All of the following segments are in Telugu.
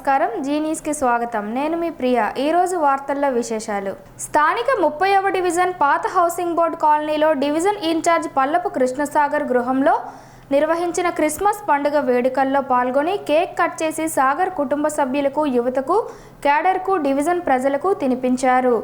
నమస్కారం. జీ న్యూస్కి స్వాగతం. నేను మీ ప్రియ. ఈరోజు వార్తల్లో విశేషాలు. స్థానిక 30వ డివిజన్ పాత హౌసింగ్ బోర్డు కాలనీలో డివిజన్ ఇన్ఛార్జ్ పల్లపు కృష్ణసాగర్ గృహంలో నిర్వహించిన క్రిస్మస్ పండుగ వేడుకల్లో పాల్గొని కేక్ కట్ చేసి సాగర్ కుటుంబ సభ్యులకు, యువతకు, క్యాడర్కు, డివిజన్ ప్రజలకు తినిపించారు.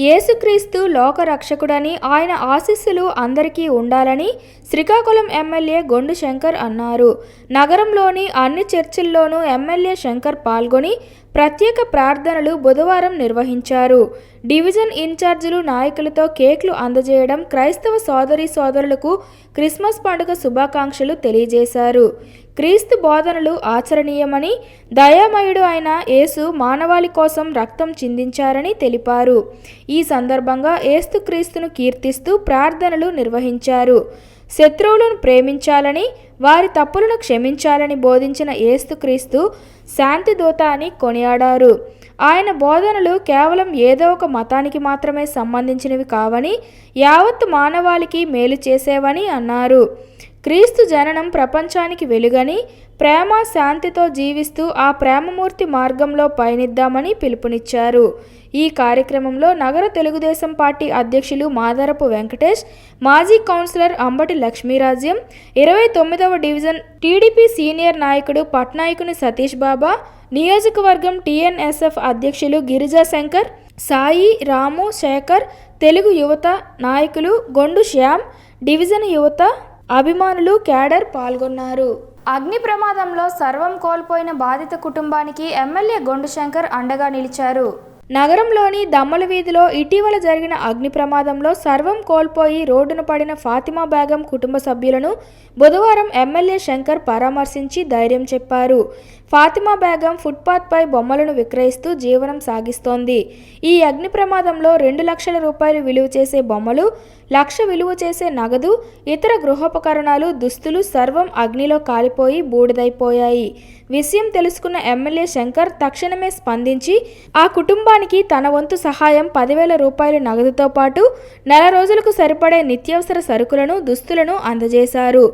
యేసుక్రీస్తు లోకరక్షకుడని, ఆయన ఆశీస్సులు అందరికీ ఉండాలని శ్రీకాకుళం ఎమ్మెల్యే గొండు శంకర్ అన్నారు. నగరంలోని అన్ని చర్చిల్లోనూ ఎమ్మెల్యే శంకర్ పాల్గొని ప్రత్యేక ప్రార్థనలు బుధవారం నిర్వహించారు. డివిజన్ ఇన్ఛార్జీలు, నాయకులతో కేక్లు అందజేయడం, క్రైస్తవ సోదరీ సోదరులకు క్రిస్మస్ పండుగ శుభాకాంక్షలు తెలియజేశారు. క్రీస్తు బోధనలు ఆచరణీయమని, దయామయుడు అయిన యేసు మానవాళి కోసం రక్తం చిందించారని తెలిపారు. ఈ సందర్భంగా యేసుక్రీస్తును కీర్తిస్తూ ప్రార్థనలు నిర్వహించారు. శత్రువులను ప్రేమించాలని, వారి తప్పులను క్షమించాలని బోధించిన యేసుక్రీస్తు శాంతిదూత అని కొనియాడారు. ఆయన బోధనలు కేవలం ఏదో ఒక మతానికి మాత్రమే సంబంధించినవి కావని, యావత్తు మానవాళికి మేలు చేసేవని అన్నారు. క్రీస్తు జననం ప్రపంచానికి వెలుగని, ప్రేమ శాంతితో జీవిస్తూ ఆ ప్రేమమూర్తి మార్గంలో పయనిద్దామని పిలుపునిచ్చారు. ఈ కార్యక్రమంలో నగర తెలుగుదేశం పార్టీ అధ్యక్షులు మాదరపు వెంకటేష్, మాజీ కౌన్సిలర్ అంబటి లక్ష్మీరాజ్యం, 29వ డివిజన్ టీడీపీ సీనియర్ నాయకుడు పట్నాయకుని సతీష్ బాబా, నియోజకవర్గం టీఎన్ఎస్ఎఫ్ అధ్యక్షులు గిరిజా శంకర్, సాయి, రాము, శేఖర్, తెలుగు యువత నాయకులు గొండు శ్యామ్, డివిజన్ యువత అభిమానులు, క్యాడర్ పాల్గొన్నారు. అగ్ని ప్రమాదంలో సర్వం కోల్పోయిన బాధిత కుటుంబానికి ఎమ్మెల్యే గొండు శంకర్ అండగా నిలిచారు. నగరంలోని దమ్మల వీధిలో ఇటీవల జరిగిన అగ్ని ప్రమాదంలో సర్వం కోల్పోయి రోడ్డున పడిన ఫాతిమా బేగం కుటుంబ సభ్యులను బుధవారం ఎమ్మెల్యే శంకర్ పరామర్శించి ధైర్యం చెప్పారు. ఫాతిమా బేగం ఫుట్పాత్పై బొమ్మలను విక్రయిస్తూ జీవనం సాగిస్తోంది. ఈ అగ్ని ప్రమాదంలో 2 లక్షల రూపాయలు విలువ చేసే బొమ్మలు, 1 లక్ష విలువ చేసే నగదు, ఇతర గృహోపకరణాలు, దుస్తులు సర్వం అగ్నిలో కాలిపోయి బూడిదైపోయాయి. విషయం తెలుసుకున్న ఎమ్మెల్యే శంకర్ తక్షణమే స్పందించి ఆ కుటుంబానికి తన వంతు సహాయం 10,000 రూపాయల నగదుతో పాటు నెల రోజులకు సరిపడే నిత్యావసర సరుకులను, దుస్తులను అందజేశారు.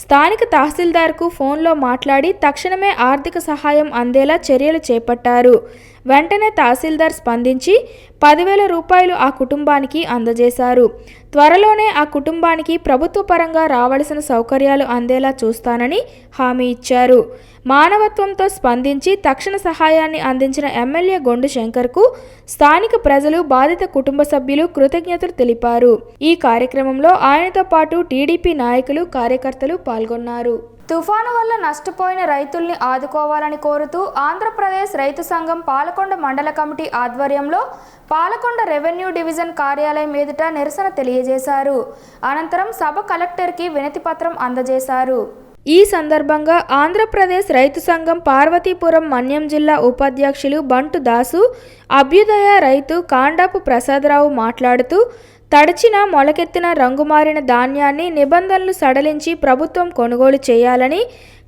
స్థానిక తహసీల్దార్కు ఫోన్లో మాట్లాడి తక్షణమే ఆర్థిక సహాయం అందేలా చర్యలు చేపట్టారు. వెంటనే తహసీల్దార్ స్పందించి 10,000 రూపాయలు ఆ కుటుంబానికి అందజేశారు. త్వరలోనే ఆ కుటుంబానికి ప్రభుత్వ పరంగా రావాల్సిన సౌకర్యాలు అందేలా చూస్తానని హామీ ఇచ్చారు. మానవత్వంతో స్పందించి తక్షణ సహాయాన్ని అందించిన ఎమ్మెల్యే గొండు శంకర్కు స్థానిక ప్రజలు, బాధిత కుటుంబ సభ్యులు కృతజ్ఞతలు తెలిపారు. ఈ కార్యక్రమంలో ఆయనతో పాటు టీడీపీ నాయకులు, కార్యకర్తలు పాల్గొన్నారు. తుఫాను వల్ల నష్టపోయిన రైతుల్ని ఆదుకోవాలని కోరుతూ ఆంధ్రప్రదేశ్ రైతు సంఘం పాలకొండ మండల కమిటీ ఆధ్వర్యంలో పాలకొండ రెవెన్యూ డివిజన్ కార్యాలయం ఎదుట నిరసన తెలియజేశారు. అనంతరం సభ కలెక్టర్కి వినతి పత్రం అందజేశారు. ఈ సందర్భంగా ఆంధ్రప్రదేశ్ రైతు సంఘం పార్వతీపురం మన్యం జిల్లా ఉపాధ్యక్షులు బంటు దాసు, అభ్యుదయ రైతు కాండాపు ప్రసాదరావు మాట్లాడుతూ తడిచిన, మొలకెత్తిన, రంగుమారిన ధాన్యాన్ని నిబంధనలు సడలించి ప్రభుత్వం కొనుగోలు చేయాలని,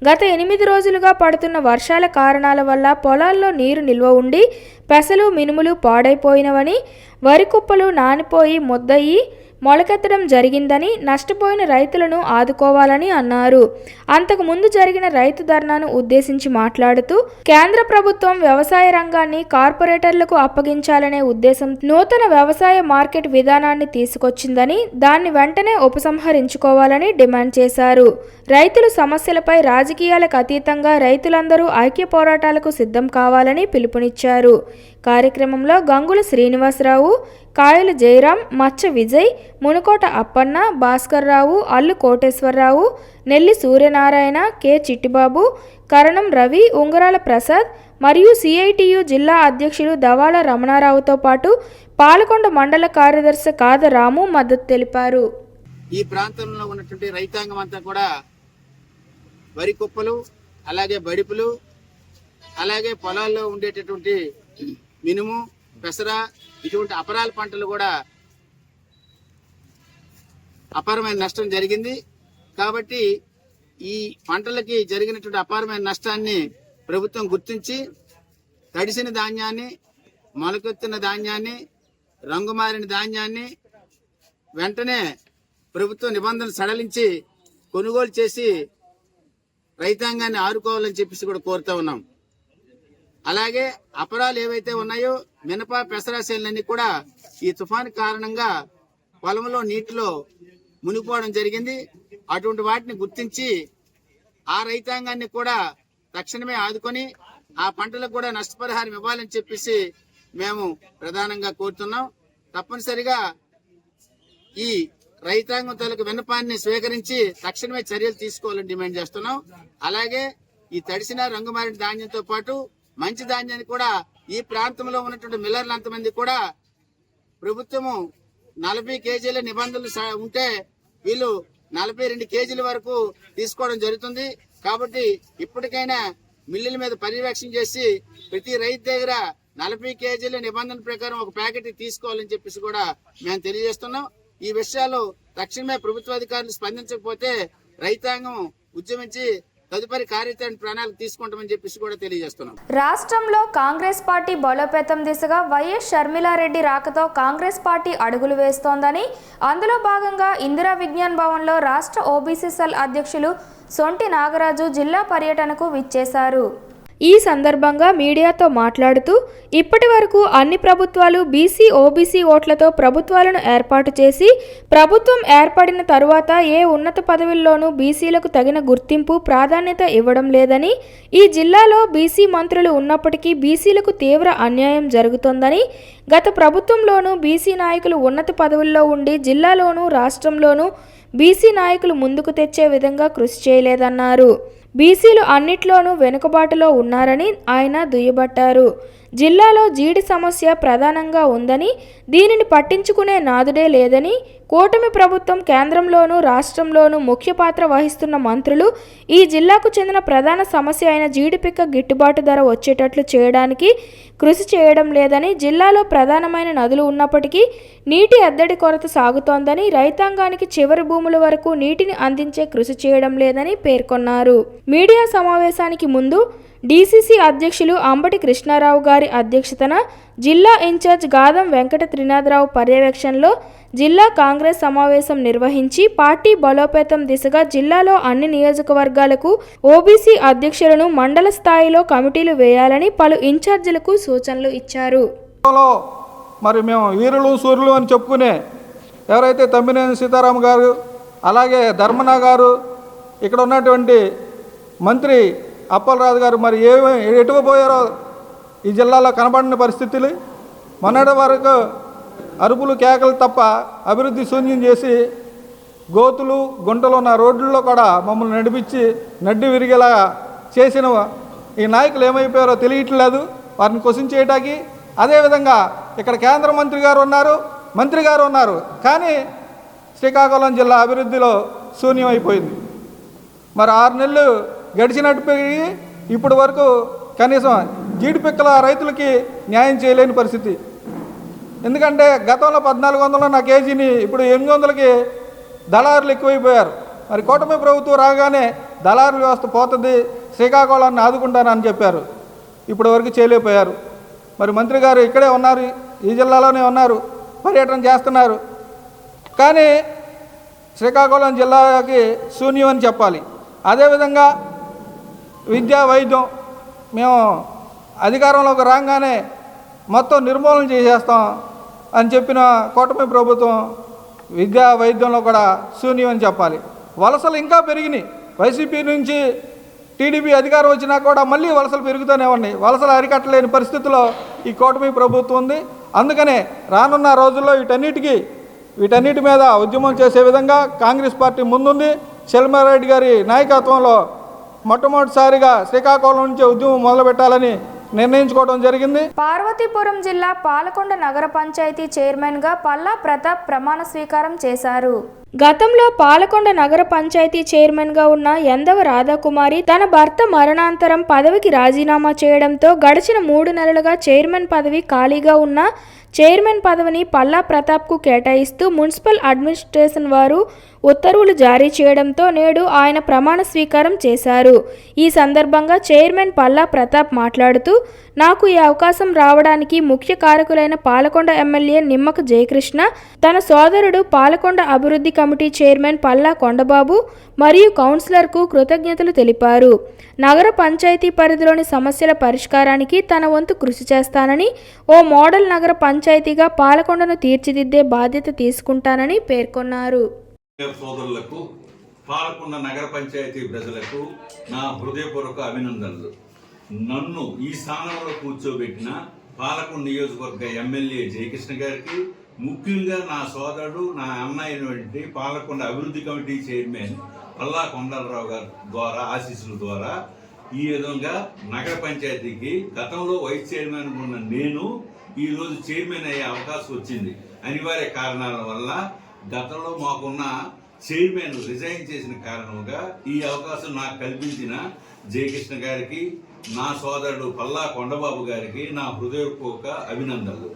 గత 8 రోజులుగా పడుతున్న వర్షాల కారణాల వల్ల పొలాల్లో నీరు నిల్వ ఉండి పెసలు, మినుములు పాడైపోయినవని, వరి కుప్పలు నానిపోయి ముద్దయి మొలకెత్తడం జరిగిందని, నష్టపోయిన రైతులను ఆదుకోవాలని అన్నారు. అంతకు ముందు జరిగిన రైతు ధర్నాను ఉద్దేశించి మాట్లాడుతూ కేంద్ర ప్రభుత్వం వ్యవసాయ రంగాన్ని కార్పొరేటర్లకు అప్పగించాలనే ఉద్దేశం నూతన వ్యవసాయ మార్కెట్ విధానాన్ని తీసుకొచ్చిందని, దాన్ని వెంటనే ఉపసంహరించుకోవాలని డిమాండ్ చేశారు. రైతుల సమస్యలపై రాజకీయాలకు అతీతంగా రైతులందరూ ఐక్య పోరాటాలకు సిద్ధం కావాలని పిలుపునిచ్చారు. కార్యక్రమంలో గంగుల శ్రీనివాసరావు, కాయల జయరాం, మచ్చ విజయ్, మునుకోట అప్పన్న, భాస్కర్ రావు, అల్లు కోటేశ్వరరావు, నెల్లి సూర్యనారాయణ, కె చిట్టిబాబు, కరణం రవి, ఉంగరాల ప్రసాద్ మరియు సిఐటియు జిల్లా అధ్యక్షులు దవాళ రమణారావుతో పాటు పాలకొండ మండల కార్యదర్శి కాద రాము మద్దతు తెలిపారు. ఈ ప్రాంతంలో ఉన్నటువంటి రైతాంగం అంతా కూడా వరి కుప్పలు, అలాగే బడిపులు, అలాగే పొలాల్లో ఉండేటటువంటి మినుము, పెసర, ఇటువంటి అపరాల పంటలు కూడా అపారమైన నష్టం జరిగింది. కాబట్టి ఈ పంటలకి జరిగినటువంటి అపారమైన నష్టాన్ని ప్రభుత్వం గుర్తించి తడిసిన ధాన్యాన్ని, మొలకెత్తిన ధాన్యాన్ని, రంగుమారిన ధాన్యాన్ని వెంటనే ప్రభుత్వ నిబంధనలు సడలించి కొనుగోలు చేసి రైతాంగాన్ని ఆదుకోవాలని చెప్పేసి కూడా కోరుతా ఉన్నాం. అలాగే అపరాలు ఏవైతే ఉన్నాయో మినప పెసర చేనులన్నీ కూడా ఈ తుఫాను కారణంగా పొలంలో నీటిలో మునిగిపోవడం జరిగింది. అటువంటి వాటిని గుర్తించి ఆ రైతాంగాన్ని కూడా తక్షణమే ఆదుకొని ఆ పంటలకు కూడా నష్టపరిహారం ఇవ్వాలని చెప్పేసి మేము ప్రధానంగా కోరుతున్నాం. తప్పనిసరిగా ఈ రైతాంగం తాలూకు విన్నపాన్ని స్వీకరించి తక్షణమే చర్యలు తీసుకోవాలని డిమాండ్ చేస్తున్నాం. అలాగే ఈ తడిసిన రంగుమారిన ధాన్యంతో పాటు మంచి ధాన్యాన్ని కూడా ఈ ప్రాంతంలో ఉన్నటువంటి మిల్లర్లు అంతమంది కూడా ప్రభుత్వము 40 కేజీల నిబంధనలు ఉంటే వీళ్ళు 42 కేజీల వరకు తీసుకోవడం జరుగుతుంది. కాబట్టి ఇప్పటికైనా మిల్లుల మీద పర్యవేక్షణ చేసి ప్రతి రైతు దగ్గర 40 కేజీల నిబంధన ప్రకారం ఒక ప్యాకెట్ తీసుకోవాలని చెప్పేసి కూడా మేము తెలియజేస్తున్నాం. ఈ విషయాలు తక్షణమే ప్రభుత్వ అధికారులు స్పందించకపోతే రైతాంగం ఉద్యమించి తదుపరి కార్యాచరణ ప్రణాళిక తీసుకుంటామని చెప్పేసి కూడా తెలియజేస్తున్నాం. రాష్ట్రంలో కాంగ్రెస్ పార్టీ బలోపేతం దిశగా వైఎస్ షర్మిలారెడ్డి రాకతో కాంగ్రెస్ పార్టీ అడుగులు వేస్తోందని, అందులో భాగంగా ఇందిరా విజ్ఞాన్ భవన్లో రాష్ట్ర ఓబీసీ సెల్ అధ్యక్షులు సొంటి నాగరాజు జిల్లా పర్యటనకు విచ్చేశారు. ఈ సందర్భంగా మీడియాతో మాట్లాడుతూ, ఇప్పటి వరకు అన్ని ప్రభుత్వాలు బీసీ ఓబీసీ ఓట్లతో ప్రభుత్వాలను ఏర్పాటు చేసి, ప్రభుత్వం ఏర్పడిన తరువాత ఏ ఉన్నత పదవుల్లోనూ బీసీలకు తగిన గుర్తింపు ప్రాధాన్యత ఇవ్వడం లేదని, ఈ జిల్లాలో బీసీ మంత్రులు ఉన్నప్పటికీ బీసీలకు తీవ్ర అన్యాయం జరుగుతోందని, గత ప్రభుత్వంలోనూ బీసీ నాయకులు ఉన్నత పదవుల్లో ఉండి జిల్లాలోనూ రాష్ట్రంలోనూ బీసీ నాయకులు ముందుకు తెచ్చే విధంగా కృషి చేయలేదన్నారు. బీసీలు అన్నిట్లోనూ వెనుకబాటులో ఉన్నారని ఆయన దుయ్యబట్టారు. జిల్లాలో జీడి సమస్య ప్రధానంగా ఉందని, దీనిని పట్టించుకునే నాదుడే లేదని, కూటమి ప్రభుత్వం కేంద్రంలోనూ రాష్ట్రంలోనూ ముఖ్య పాత్ర వహిస్తున్న మంత్రులు ఈ జిల్లాకు చెందిన ప్రధాన సమస్య అయిన జీడిపిక్క గిట్టుబాటు ధర వచ్చేటట్లు చేయడానికి కృషి చేయడం లేదని, జిల్లాలో ప్రధానమైన నదులు ఉన్నప్పటికీ నీటి ఎద్దడి కొరత సాగుతోందని, రైతాంగానికి చివరి భూముల వరకు నీటిని అందించే కృషి చేయడం లేదని పేర్కొన్నారు. మీడియా సమావేశానికి ముందు డీసీసీ అధ్యక్షులు అంబటి కృష్ణారావు గారి అధ్యక్షతన జిల్లా ఇన్ఛార్జ్ గాదం వెంకట త్రినాథరావు పర్యవేక్షణలో జిల్లా కాంగ్రెస్ సమావేశం నిర్వహించి పార్టీ బలోపేతం దిశగా జిల్లాలో అన్ని నియోజకవర్గాలకు ఓబీసీ అధ్యక్షులను మండల స్థాయిలో కమిటీలు వేయాలని పలు ఇన్ఛార్జీలకు సూచనలు ఇచ్చారు. మరి మేము వీరులు సూర్యులు అని చెప్పుకునే ఎవరైతే తమ్మినేని సీతారాం గారు, అలాగే ధర్మనా గారు, ఇక్కడ ఉన్నటువంటి మంత్రి అప్పలరాజు గారు మరి ఎటువ పోయారో ఈ జిల్లాలో కనబడిన పరిస్థితులు. మొన్నటి వరకు అరుపులు కేకలు తప్ప అభివృద్ధి శూన్యం చేసి గోతులు గుంటలు ఉన్న రోడ్లలో కూడా మమ్మల్ని నడిపించి నడ్డి విరిగేలా చేసిన ఈ నాయకులు ఏమైపోయారో తెలియట్లేదు. వారిని క్వశ్చన్ చేయడానికి అదేవిధంగా ఇక్కడ కేంద్ర మంత్రి గారు ఉన్నారు కానీ శ్రీకాకుళం జిల్లా అభివృద్ధిలో శూన్యం అయిపోయింది. మరి 6 నెలలు గడిచినట్టుపోయి ఇప్పటి వరకు కనీసం జీడిపిక్కల రైతులకి న్యాయం చేయలేని పరిస్థితి. ఎందుకంటే గతంలో 1400 నా కేజీని ఇప్పుడు 800కి దళారులు ఎక్కువైపోయారు. మరి కూటమి ప్రభుత్వం రాగానే దళారుల వ్యవస్థ పోతుంది, శ్రీకాకుళాన్ని ఆదుకుంటానని చెప్పారు, ఇప్పటి వరకు చేయలేకపోయారు. మరి మంత్రి గారు ఇక్కడే ఉన్నారు, ఈ జిల్లాలోనే ఉన్నారు, పర్యటన చేస్తున్నారు. కానీ శ్రీకాకుళం జిల్లాకి శూన్యం అని చెప్పాలి. అదేవిధంగా విద్యా వైద్యం మేము అధికారంలోకి రాగానే మొత్తం నిర్మూలన చేసేస్తాం అని చెప్పిన కూటమి ప్రభుత్వం విద్యా వైద్యంలో కూడా శూన్యం అని చెప్పాలి. వలసలు ఇంకా పెరిగినాయి. వైసీపీ నుంచి టీడీపీ అధికారం వచ్చినా కూడా మళ్ళీ వలసలు పెరుగుతూనే ఉన్నాయి. వలసలు అరికట్టలేని పరిస్థితిలో ఈ కూటమి ప్రభుత్వం ఉంది. అందుకనే రానున్న రోజుల్లో వీటన్నిటి మీద ఉద్యమం చేసే విధంగా కాంగ్రెస్ పార్టీ ముందుంది. షర్మిలారెడ్డి గారి నాయకత్వంలో మొట్టమొదటిసారిగా శ్రీకాకుళం నుంచి ఉద్యమం మొదలుపెట్టాలని నిర్ణయించుకోవడం జరిగింది. పార్వతీపురం జిల్లా పాలకొండ నగర పంచాయతీ చైర్మన్గా పల్లా ప్రతాప్ ప్రమాణ స్వీకారం చేశారు. గతంలో పాలకొండ నగర పంచాయతీ చైర్మన్గా ఉన్న ఎందవ రాధాకుమారి తన భర్త మరణాంతరం పదవికి రాజీనామా చేయడంతో గడిచిన 3 నెలలుగా చైర్మన్ పదవి ఖాళీగా ఉన్న చైర్మన్ పదవిని పల్లా ప్రతాప్కు కేటాయిస్తూ మున్సిపల్ అడ్మినిస్ట్రేషన్ వారు ఉత్తర్వులు జారీ చేయడంతో నేడు ఆయన ప్రమాణ స్వీకారం చేశారు. ఈ సందర్భంగా చైర్మన్ పల్లా ప్రతాప్ మాట్లాడుతూ, నాకు ఈ అవకాశం రావడానికి ముఖ్య కారకులైన పాలకొండ ఎమ్మెల్యే నిమ్మక జయకృష్ణ, తన సోదరుడు పాలకొండ అభివృద్ధి కమిటీ చైర్మన్ పల్లా కొండబాబు మరియు కౌన్సిలర్కు కృతజ్ఞతలు తెలిపారు. నగర పంచాయతీ పరిధిలోని సమస్యల పరిష్కారానికి తన వంతు కృషి చేస్తానని, ఓ మోడల్ నగర పంచాయతీగా పాలకొండను తీర్చిదిద్దే బాధ్యత తీసుకుంటానని పేర్కొన్నారు. సోదరులకు, పాలకొండ నగర పంచాయతీ ప్రజలకు నా హృదయపూర్వక అభినందనలు. నన్ను ఈ స్థానంలో కూర్చోబెట్టిన పాలకొండ నియోజకవర్గ ఎమ్మెల్యే జయకృష్ణ గారికి, ముఖ్యంగా నా సోదరుడు, నా అన్న అయినటువంటి పాలకొండ అభివృద్ధి కమిటీ చైర్మన్ పల్లా కొండలరావు గారి ద్వారా ఆశీస్సుల ద్వారా ఈ విధంగా నగర పంచాయతీకి గతంలో వైస్ చైర్మన్ ఉన్న నేను ఈరోజు చైర్మన్ అయ్యే అవకాశం వచ్చింది. అనివార్య కారణాల వల్ల గతంలో మాకున్న చైర్మన్ రిజైన్ చేసిన కారణంగా ఈ అవకాశం నాకు కల్పించిన జయకృష్ణ గారికి, నా సోదరుడు పల్లా కొండబాబు గారికి నా హృదయపూర్వక అభినందనలు.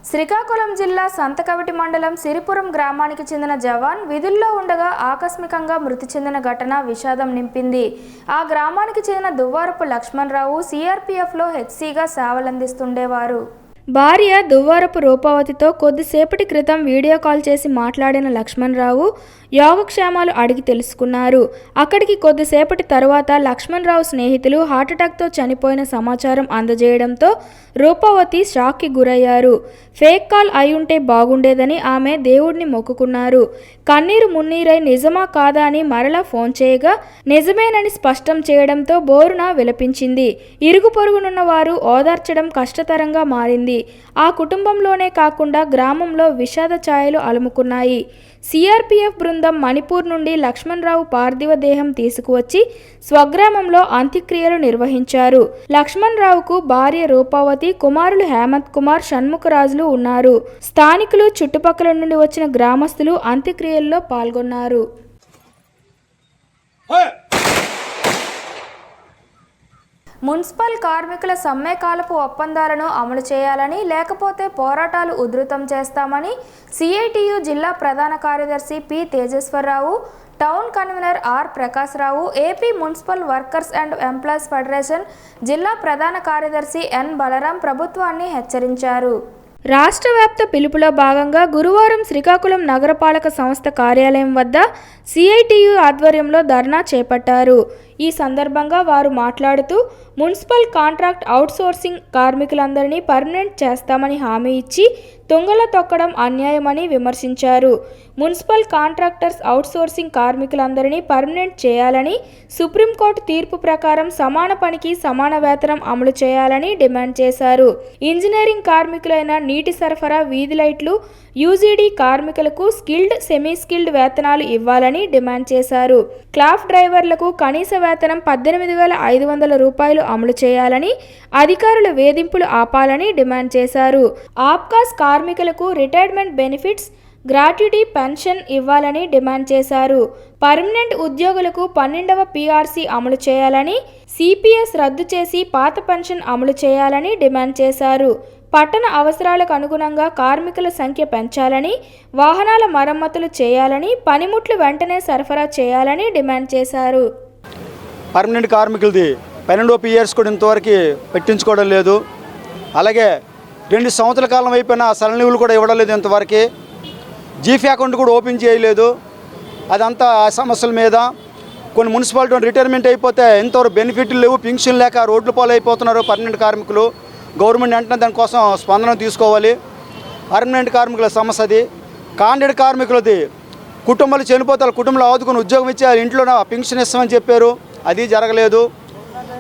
శ్రీకాకుళం జిల్లా సంతకవిటి మండలం సిరిపురం గ్రామానికి చెందిన జవాన్ విధుల్లో ఉండగా ఆకస్మికంగా మృతి చెందిన ఘటన విషాదం నింపింది. ఆ గ్రామానికి చెందిన దువ్వారపు లక్ష్మణరావు సిఆర్పిఎఫ్లో హెచ్సిగా సేవలందిస్తుండేవారు. భార్య దువ్వారపు రూపవతితో కొద్దిసేపటి క్రితం వీడియో కాల్ చేసి మాట్లాడిన లక్ష్మణరావు యోగక్షేమాలు అడిగి తెలుసుకున్నారు. అక్కడికి కొద్దిసేపటి తరువాత లక్ష్మణరావు స్నేహితులు హార్ట్అటాక్తో చనిపోయిన సమాచారం అందజేయడంతో రూపవతి షాక్కి గురయ్యారు. ఫేక్ కాల్ అయి ఉంటే బాగుండేదని ఆమె దేవుడిని మొక్కుకున్నారు. కన్నీరు మున్నీరై నిజమా కాదా అని మరలా ఫోన్ చేయగా నిజమేనని స్పష్టం చేయడంతో బోరున విలపించింది. ఇరుగు పొరుగునున్న వారు ఓదార్చడం కష్టతరంగా మారింది. ఆ కుటుంబంలోనే కాకుండా గ్రామంలో విషాద ఛాయలు అలుముకున్నాయి. సిఆర్పిఎఫ్ బృందం మణిపూర్ నుండి లక్ష్మణరావు పార్థివ దేహం తీసుకువచ్చి స్వగ్రామంలో అంత్యక్రియలు నిర్వహించారు. లక్ష్మణరావుకు భార్య రూపావతి, కుమారులు హేమంత్ కుమార్, షణ్ముఖరాజులు ఉన్నారు. స్థానికులు, చుట్టుపక్కల నుండి వచ్చిన గ్రామస్తులు అంత్యక్రియల్లో పాల్గొన్నారు. మున్సిపల్ కార్మికుల సమ్మెకాలపు ఒప్పందాలను అమలు చేయాలని, లేకపోతే పోరాటాలు ఉధృతం చేస్తామని సిఐటియు జిల్లా ప్రధాన కార్యదర్శి P Tejeswararao, town convener R Prakashrao, AP municipal workers and employees federation జిల్లా ప్రధాన కార్యదర్శి ఎన్ బలరాం ప్రభుత్వాన్ని హెచ్చరించారు. రాష్ట్ర వ్యాప్త పిలుపులో భాగంగా గురువారం శ్రీకాకుళం నగరపాలక సంస్థ కార్యాలయం వద్ద సిఐటియు ఆధ్వర్యంలో ధర్నా చేపట్టారు. ఈ సందర్భంగా వారు మాట్లాడుతూ, మున్సిపల్ కాంట్రాక్ట్ అవుట్సోర్సింగ్ కార్మికులందరినీ పర్మనెంట్ చేస్తామని హామీ ఇచ్చి తుంగల తొక్కడం అన్యాయమని విమర్శించారు. మున్సిపల్ కాంట్రాక్టర్స్ అవుట్సోర్సింగ్ కార్మికులందరినీ పర్మనెంట్ చేయాలని, సుప్రీంకోర్టు తీర్పు ప్రకారం సమాన పనికి సమాన వేతనం అమలు చేయాలని డిమాండ్ చేశారు. ఇంజనీరింగ్ కార్మికులైన నీటి సరఫరా, వీధి లైట్లు, యూజీడీ కార్మికులకు స్కిల్డ్, సెమీ స్కిల్డ్ వేతనాలు ఇవ్వాలని డిమాండ్ చేశారు. క్లాఫ్ డ్రైవర్లకు కనీస వేతనం 18,500 రూపాయలు అమలు చేయాలని, అధికారుల వేధింపులు ఆపాలని డిమాండ్ చేశారు. ఆప్కాస్ కార్మికులకు రిటైర్మెంట్ బెనిఫిట్స్, గ్రాట్యుటీ పెన్షన్ ఇవ్వాలని డిమాండ్ చేశారు. పర్మనెంట్ ఉద్యోగులకు 12వ పీఆర్సీ అమలు చేయాలని, సిపిఎస్ రద్దు చేసి పాత పెన్షన్ అమలు చేయాలని డిమాండ్ చేశారు. పట్టణ అవసరాలకు అనుగుణంగా కార్మికుల సంఖ్య పెంచాలని, వాహనాల మరమ్మతులు చేయాలని, పనిముట్లు వెంటనే సరఫరా చేయాలని డిమాండ్ చేశారు. పర్మనెంట్ కార్మికులది 12 పిఆర్స్ కూడా ఇంతవరకు పెట్టించుకోవడం లేదు. అలాగే 2 సంవత్సరాల కాలం అయిపోయిన సలనీవులు కూడా ఇవ్వడం లేదు. ఇంతవరకు జీఫీ అకౌంట్ కూడా ఓపెన్ చేయలేదు. అదంతా ఆ సమస్యల మీద. కొన్ని మున్సిపాలిటీ రిటైర్మెంట్ అయిపోతే ఇంతవరకు బెనిఫిట్లు లేవు, పింఛన్ లేక రోడ్ల పాలు అయిపోతున్నారు పర్మనెంట్ కార్మికులు. గవర్నమెంట్ వెంటనే దానికోసం స్పందన తీసుకోవాలి. పర్మనెంట్ కార్మికుల సమస్య అది. కాంట్రాక్ట్ కార్మికులది కుటుంబాలు చనిపోతే వాళ్ళ కుటుంబంలో ఆదుకుని ఉద్యోగం ఇచ్చి వాళ్ళ ఇంట్లో పింఛన్ ఇస్తామని చెప్పారు. అది జరగలేదు.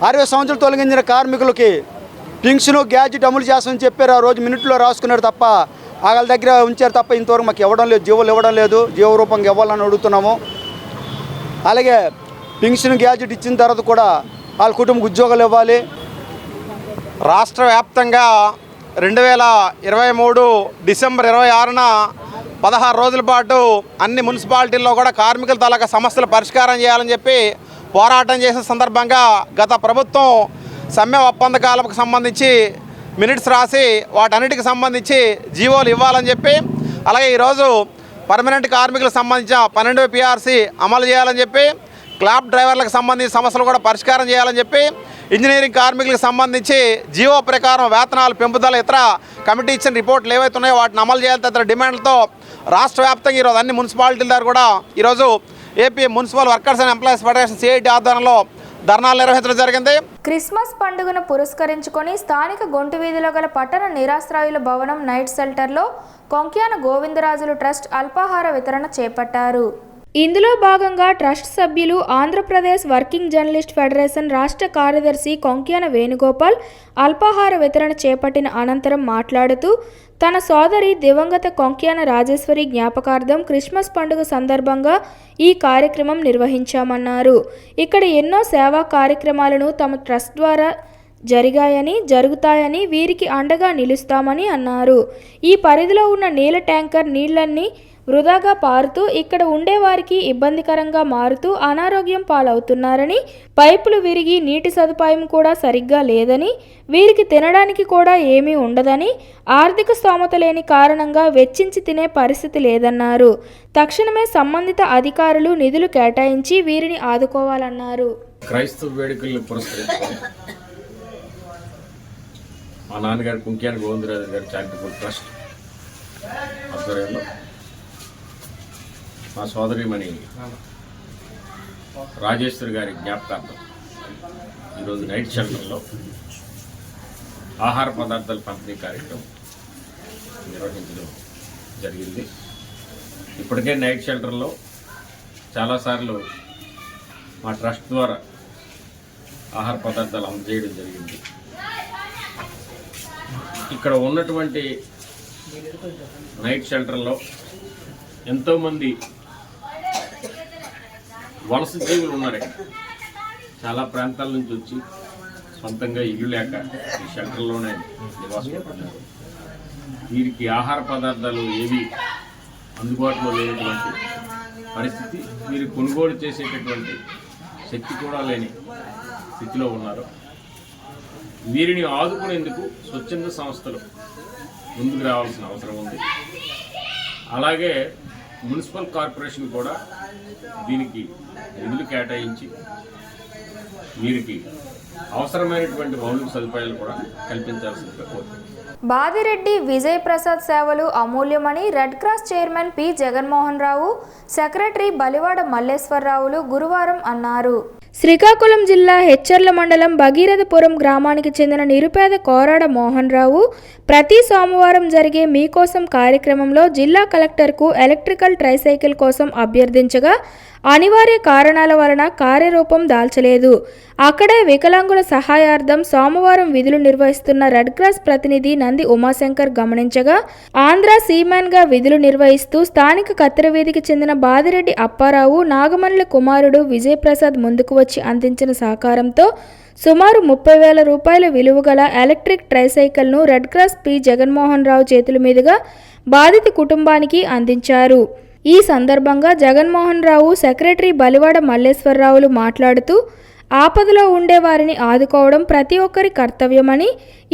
60 సంవత్సరాలు తొలగించిన కార్మికులకి పింఛను, గ్యాడ్జెట్ అమలు చేస్తామని చెప్పారు. ఆ రోజు మినిట్లో రాసుకున్నారు తప్ప వాళ్ళ దగ్గర ఉంచారు తప్ప ఇంతవరకు మాకు ఇవ్వడం లేదు, జీవోలు ఇవ్వడం లేదు. జీవ రూపంగా ఇవ్వాలని అడుగుతున్నాము. అలాగే పింఛను, గ్యాడ్జెట్ ఇచ్చిన తర్వాత కూడా వాళ్ళ కుటుంబ ఉద్యోగాలు ఇవ్వాలి. రాష్ట్ర వ్యాప్తంగా 2023 డిసెంబర్ 26న 16 రోజుల పాటు అన్ని మున్సిపాలిటీల్లో కూడా కార్మికుల తాలూకా సమస్యలు పరిష్కారం చేయాలని చెప్పి పోరాటం చేసిన సందర్భంగా గత ప్రభుత్వం సమ్మె ఒప్పంద కాలకు సంబంధించి మినిట్స్ రాసి వాటన్నిటికి సంబంధించి జీవోలు ఇవ్వాలని చెప్పి, అలాగే ఈరోజు పర్మనెంట్ కార్మికులకు సంబంధించిన 12వ పిఆర్సీ అమలు చేయాలని చెప్పి, క్లాబ్ డ్రైవర్లకు సంబంధించిన సమస్యలు కూడా పరిష్కారం చేయాలని చెప్పి, ఇంజనీరింగ్ కార్మికులకు సంబంధించి జీవో ప్రకారం వేతనాలు పెంపుదల ఇతర కమిటీ ఇచ్చిన రిపోర్ట్లు ఏవైతే ఉన్నాయో వాటిని అమలు చేయాలి తదితర డిమాండ్లతో రాష్ట్ర వ్యాప్తంగా ఈరోజు అన్ని మున్సిపాలిటీల ద్వారా కూడా ఈరోజు AP municipal workers and employees federation CIT ఆధ్వర్యంలో ధర్నాలు నిర్వహించడం జరిగింది. క్రిస్మస్ పండుగను పురస్కరించుకొని స్థానిక గొంటు వీధిలో గల పట్టణ నిరాశ్రయుల భవనం నైట్ షెల్టర్లో కొంక్యాన గోవిందరాజులు ట్రస్ట్ అల్పాహార వితరణ చేపట్టారు. ఇందులో భాగంగా ట్రస్ట్ సభ్యులు ఆంధ్రప్రదేశ్ వర్కింగ్ జర్నలిస్ట్ ఫెడరేషన్ రాష్ట్ర కార్యదర్శి కొంక్యాన వేణుగోపాల్ అల్పాహార వితరణ చేపట్టిన అనంతరం మాట్లాడుతూ తన సోదరి దివంగత కొంక్యాన రాజేశ్వరి జ్ఞాపకార్థం క్రిస్మస్ పండుగ సందర్భంగా ఈ కార్యక్రమం నిర్వహించామన్నారు. ఇక్కడ ఎన్నో సేవా కార్యక్రమాలను తమ ట్రస్ట్ ద్వారా జరుగుతాయని వీరికి అండగా నిలుస్తామని అన్నారు. ఈ పరిధిలో ఉన్న నీళ్ళ ట్యాంకర్ నీళ్లన్నీ వృధాగా పారుతూ ఇక్కడ ఉండేవారికి ఇబ్బందికరంగా మారుతూ అనారోగ్యం పాలవుతున్నారని, పైపులు విరిగి నీటి సదుపాయం కూడా సరిగ్గా లేదని, వీరికి తినడానికి కూడా ఏమీ ఉండదని, ఆర్థిక స్తోమత లేని కారణంగా వెచ్చించి తినే పరిస్థితి లేదన్నారు. తక్షణమే సంబంధిత అధికారులు నిధులు కేటాయించి వీరిని ఆదుకోవాలన్నారు. క్రైస్తవ వేడుకలను పురస్కరించుకొని మా నాన్నగారు కొంక్యాన గోవిందరాజు గారి చారిటబుల్ ట్రస్ట్ ఆధ్వర్యంలో మా సోదరిమణి రాజేశ్వరి గారి జ్ఞాపకార్థం ఈరోజు నైట్ షెల్టర్లో ఆహార పదార్థాల పంపిణీ కార్యక్రమం నిర్వహించడం జరిగింది. ఇప్పటికే నైట్ షెల్టర్లో చాలాసార్లు మా ట్రస్ట్ ద్వారా ఆహార పదార్థాలు అందజేయడం జరిగింది. ఇక్కడ ఉన్నటువంటి నైట్ షెల్టర్లో ఎంతోమంది వలస జీవులు ఉన్నారు. చాలా ప్రాంతాల నుంచి వచ్చి సొంతంగా ఇల్లు లేక ఈ షెల్టర్లోనే నివాసం ఉంటున్నారు. వీరికి ఆహార పదార్థాలు ఏవి అందుబాటులో లేనటువంటి పరిస్థితి, వీరు కొనుగోలు చేసేటటువంటి శక్తి కూడా లేని స్థితిలో ఉన్నారు. వీరిని ఆదుకునేందుకు స్వచ్ఛంద సంస్థలు ముందుకు రావాల్సిన అవసరం ఉంది. అలాగే మున్సిపల్ కార్పొరేషన్ కూడా దీనికి నిధులు కేటాయించి వీరికి అవసరమైనటువంటి మౌలిక సదుపాయాలు కూడా కల్పించాల్సిందిగా కోరుతున్నాను. బాదిరెడ్డి విజయ్ ప్రసాద్ సేవలు అమూల్యమని red cross chairman P Jaganmohan Rao, secretary Balivada మల్లేశ్వరరావులు గురువారం అన్నారు. శ్రీకాకుళం జిల్లా హెచ్చర్ల మండలం భగీరథపురం గ్రామానికి చెందిన నిరుపేద కోరాడ మోహన్ రావు ప్రతి సోమవారం జరిగే మీకోసం కార్యక్రమంలో జిల్లా కలెక్టర్కు ఎలక్ట్రికల్ ట్రైసైకిల్ కోసం అభ్యర్థించగా అనివార్య కారణాల వలన కార్యరూపం దాల్చలేదు. అక్కడే వికలాంగుల సహాయార్థం సోమవారం విధులు నిర్వహిస్తున్న రెడ్ క్రాస్ ప్రతినిధి నంది ఉమాశంకర్ గమనించగా ఆంధ్ర సీమాన్గా విధులు నిర్వహిస్తూ స్థానిక కత్తెరవీధికి చెందిన బాదిరెడ్డి అప్పారావు నాగమల్లి కుమారుడు విజయ్ ప్రసాద్ ముందుకు వచ్చి అందించిన సహకారంతో సుమారు 30,000 రూపాయల విలువగల ఎలక్ట్రిక్ ట్రైసైకిల్ను red cross P Jaganmohan Rao చేతుల మీదుగా బాధిత కుటుంబానికి అందించారు. ఈ సందర్భంగా జగన్మోహన్ రావు, సెక్రటరీ బలివాడ మల్లేశ్వరరావులు మాట్లాడుతూ ఆపదలో ఉండే వారిని ఆదుకోవడం ప్రతి ఒక్కరి కర్తవ్యమని,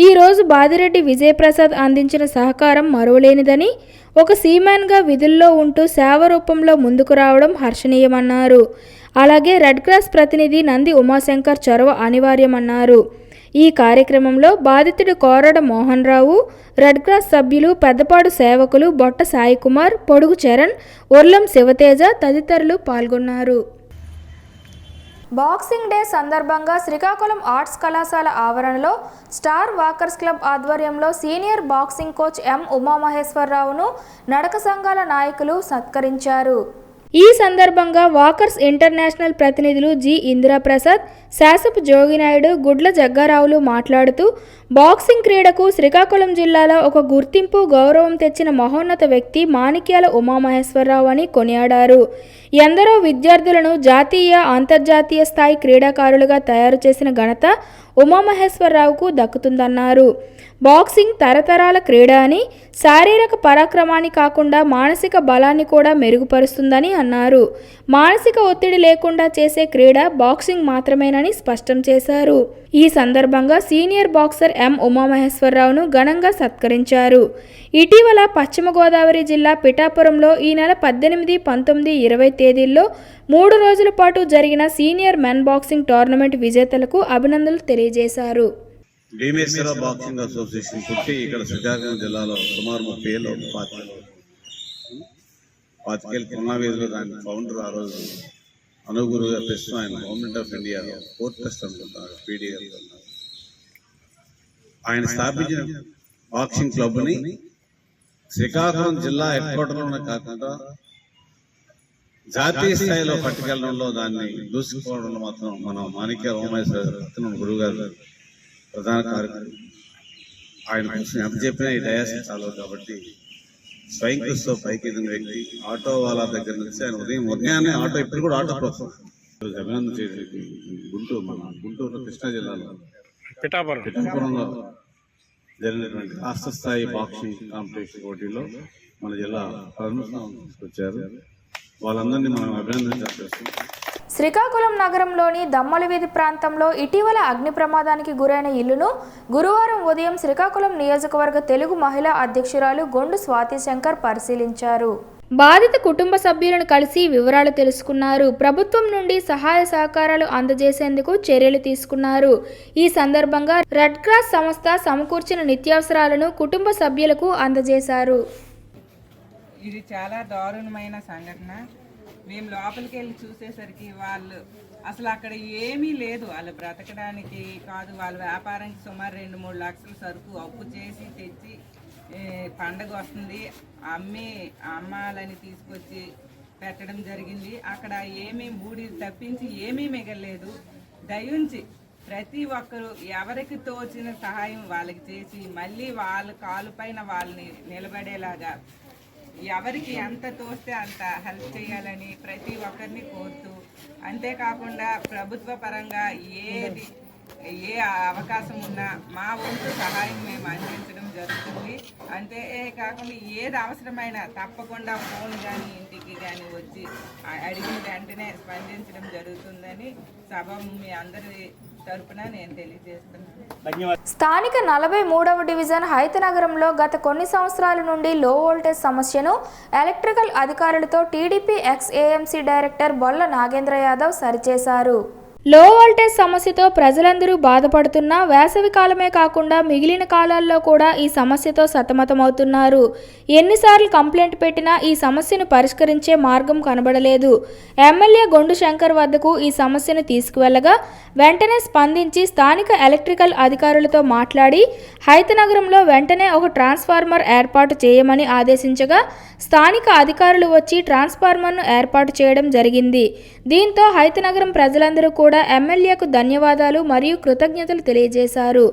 ఈరోజు బాదిరెడ్డి విజయప్రసాద్ అందించిన సహకారం మరువలేనిదని, ఒక సీమాన్గా విధుల్లో ఉంటూ సేవ రూపంలో ముందుకు రావడం హర్షణీయమన్నారు. అలాగే రెడ్ క్రాస్ ప్రతినిధి నంది ఉమాశంకర్ చొరవ అనివార్యమన్నారు. ఈ కార్యక్రమంలో బాధితుడు కోరడ మోహన్ రావు, రెడ్ క్రాస్ సభ్యులు, పెద్దపాడు సేవకులు బొట్ట సాయికుమార్, పొడుగు చరణ్, ఉర్లం శివతేజ తదితరులు పాల్గొన్నారు. బాక్సింగ్ డే సందర్భంగా శ్రీకాకుళం ఆర్ట్స్ కళాశాల ఆవరణలో స్టార్ వాకర్స్ క్లబ్ ఆధ్వర్యంలో సీనియర్ బాక్సింగ్ కోచ్ ఎం ఉమామహేశ్వరరావును నడక సంఘాల నాయకులు సత్కరించారు. ఈ సందర్భంగా వాకర్స్ ఇంటర్నేషనల్ ప్రతినిధులు జి ఇందిరాప్రసాద్, శాసపు జోగినాయుడు, గుడ్ల జగ్గారావులు మాట్లాడుతూ బాక్సింగ్ క్రీడకు శ్రీకాకుళం జిల్లాలో ఒక గుర్తింపు, గౌరవం తెచ్చిన మహోన్నత వ్యక్తి మాణిక్యాల ఉమామహేశ్వరరావు అని కొనియాడారు. ఎందరో విద్యార్థులను జాతీయ అంతర్జాతీయ స్థాయి క్రీడాకారులుగా తయారు చేసిన ఘనత ఉమామహేశ్వరరావుకు దక్కుతుందన్నారు. బాక్సింగ్ తరతరాల క్రీడ అని, శారీరక పరాక్రమాన్ని కాకుండా మానసిక బలాన్ని కూడా మెరుగుపరుస్తుందని అన్నారు. మానసిక ఒత్తిడి లేకుండా చేసే క్రీడ బాక్సింగ్ మాత్రమేనని స్పష్టం చేశారు. ఈ సందర్భంగా సీనియర్ బాక్సర్ ఎం ఉమామహేశ్వరరావును ఘనంగా సత్కరించారు. ఇటీవల పశ్చిమ గోదావరి జిల్లా పిఠాపురంలో ఈ నెల 18, 19, 20 తేదీల్లో 3 రోజుల పాటు జరిగిన సీనియర్ మెన్ బాక్సింగ్ టోర్నమెంట్ విజేతలకు అభినందనలు తెలియజేశారు. భీమేశ్వర బాక్సింగ్ అసోసియేషన్ పుట్టి ఇక్కడ శ్రీకాకుళం జిల్లాలో సుమారు 30 ఏళ్ళు, 25 ఏళ్ళు కొన్నావేదిలో దాని ఫౌండర్ ఆ రోజు అనుగురుగా ప్రస్తుతం ఆయన government of India 4th trust అనుకుంటారు, పీడీఎల్. ఆయన స్థాపించిన బాక్సింగ్ క్లబ్ని శ్రీకాకుళం జిల్లా హెడ్ క్వార్టర్లోనే కాకుండా జాతీయ స్థాయిలో పట్టుకెళ్లడంలో దాన్ని దూసుకుపోవడంలో మాత్రం మన మాణిక్య ఉమామహేశ్వర గురువు గారు ప్రధాన కార్యక్రమం. ఆయన కోసం ఎంత చెప్పినా ఈ డయాస్ చాలు కాబట్టి స్వయం కృషితో పైకి ఎదిగిన వ్యక్తి. ఆటో వాళ్ళ దగ్గర నుంచి ఆయన ఉదయాన్నే ఆటో, ఇప్పుడు కూడా ఆటో కోసం అభినందన చేసేది. గుంటూరు కృష్ణా జిల్లాలో పిఠాపురంలో జరిగినటువంటి రాష్ట్ర స్థాయి బాక్సింగ్ కాంపిటీషన్ పోటీలో మన జిల్లా ప్రథమ స్థానం తీసుకొచ్చారు. వాళ్ళందరినీ మనం అభినందించాల్సి. శ్రీకాకుళం నగరంలోని దమ్మలవీధి ప్రాంతంలో ఇటీవల అగ్ని ప్రమాదానికి గురైన ఇల్లును గురువారం ఉదయం శ్రీకాకుళం నియోజకవర్గ తెలుగు మహిళా అధ్యక్షురాలు గొండు స్వాతి శంకర్ పరిశీలించారు. బాధిత కుటుంబ సభ్యులను కలిసి వివరాలు తెలుసుకున్నారు. ప్రభుత్వం నుండి సహాయ సహకారాలు అందజేసేందుకు చర్యలు తీసుకున్నారు. ఈ సందర్భంగా రెడ్ క్రాస్ సంస్థ సమకూర్చిన నిత్యావసరాలను కుటుంబ సభ్యులకు అందజేశారు. ఇది చాలా దారుణమైన సంఘటన. మేము లోపలికి వెళ్ళి చూసేసరికి వాళ్ళు అసలు అక్కడ ఏమీ లేదు. వాళ్ళు బ్రతకడానికి కాదు, వాళ్ళ వ్యాపారానికి సుమారు 2-3 లక్షల సరుకు అప్పు చేసి తెచ్చి పండగ వస్తుంది అమ్మాలని తీసుకొచ్చి పెట్టడం జరిగింది. అక్కడ ఏమీ బూడి తప్పించి ఏమీ మిగలేదు. దయించి ప్రతి ఒక్కరూ ఎవరికి తోచిన సహాయం వాళ్ళకి చేసి మళ్ళీ వాళ్ళ కాలుపైన వాళ్ళని నిలబడేలాగా ఎవరికి ఎంత తోస్తే అంత హెల్ప్ చేయాలని ప్రతి ఒక్కరిని కోరుతూ, అంతేకాకుండా ప్రభుత్వ పరంగా ఏ అవకాశం ఉన్నా మా వంతు సహాయం మేము అందించడం జరుగుతుంది. అంతేకాకుండా ఏది అవసరమైనా తప్పకుండా ఫోన్ కానీ ఇంటికి కానీ వచ్చి అడిగిన వెంటనే స్పందించడం జరుగుతుందని సభ మీ అందరి తరపున నేను తెలియజేస్తున్నాను. స్థానిక 43వ డివిజన్ హైతనగరంలో గత కొన్ని సంవత్సరాల నుండి లో వోల్టేజ్ సమస్యను ఎలక్ట్రికల్ అధికారులతో TDP ex AMC director Bolla Nagendra Yadav సరిచేశారు. లో వోల్టేజ్ సమస్యతో ప్రజలందరూ బాధపడుతున్నా వేసవి కాలమే కాకుండా మిగిలిన కాలాల్లో కూడా ఈ సమస్యతో సతమతమవుతున్నారు. ఎన్నిసార్లు కంప్లైంట్ పెట్టినా ఈ సమస్యను పరిష్కరించే మార్గం కనబడలేదు. ఎమ్మెల్యే గొండు శంకర్ వద్దకు ఈ సమస్యను తీసుకువెళ్లగా వెంటనే స్పందించి స్థానిక ఎలక్ట్రికల్ అధికారులతో మాట్లాడి హైతనగరంలో వెంటనే ఒక ట్రాన్స్ఫార్మర్ ఏర్పాటు చేయమని ఆదేశించగా స్థానిక అధికారులు వచ్చి ట్రాన్స్ఫార్మర్ను ఏర్పాటు చేయడం జరిగింది. దీంతో హైతనగరం ప్రజలందరూ కూడా ఎమ్మెల్యేకు ధన్యవాదాలు మరియు కృతజ్ఞతలు తెలియజేశారు.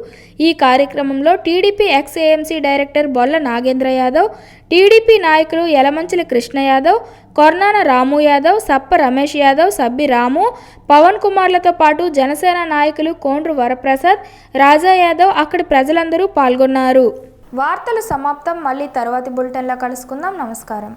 ఈ కార్యక్రమంలో TDP ex AMC director Bolla Nagendra Yadav, TDP నాయకులు యలమంచిలి కృష్ణ యాదవ్, కొర్నాన రాము యాదవ్, సప్ప రమేష్ యాదవ్, సబ్బి రాము, పవన్ కుమార్లతో పాటు జనసేన నాయకులు కోండ్రు వరప్రసాద్, రాజా యాదవ్, అక్కడి ప్రజలందరూ పాల్గొన్నారు. వార్తలు సమాప్తం. మళ్ళీ తర్వాతి బులెటిన్లో కలుసుకుందాం. నమస్కారం.